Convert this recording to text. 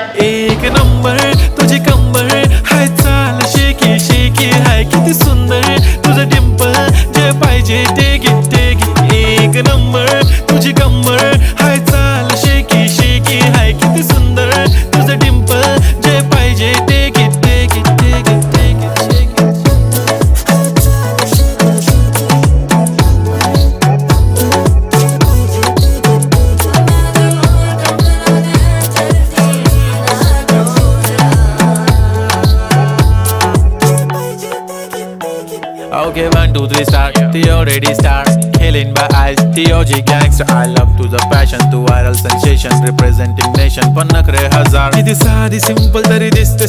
एक नंबर तुझी कंबर हाय, चाल शेकी शेकी हाय, किती सुंदर तुझं डिंपल, जे पाहिजे ते घे. एक नंबर तुझी कंबर हाय, चाल शेकी शेकी हाय, किती सुंदर तुझं डिंपल, जे पाहिजे ते घे. Okay, 1, 2, 3 start. Theo ready start. Killing by eyes. Theo G gangster. I love to the passion, to viral sensation, representing nation. पण नखरे हजार. किती साधी simple तरी दिसते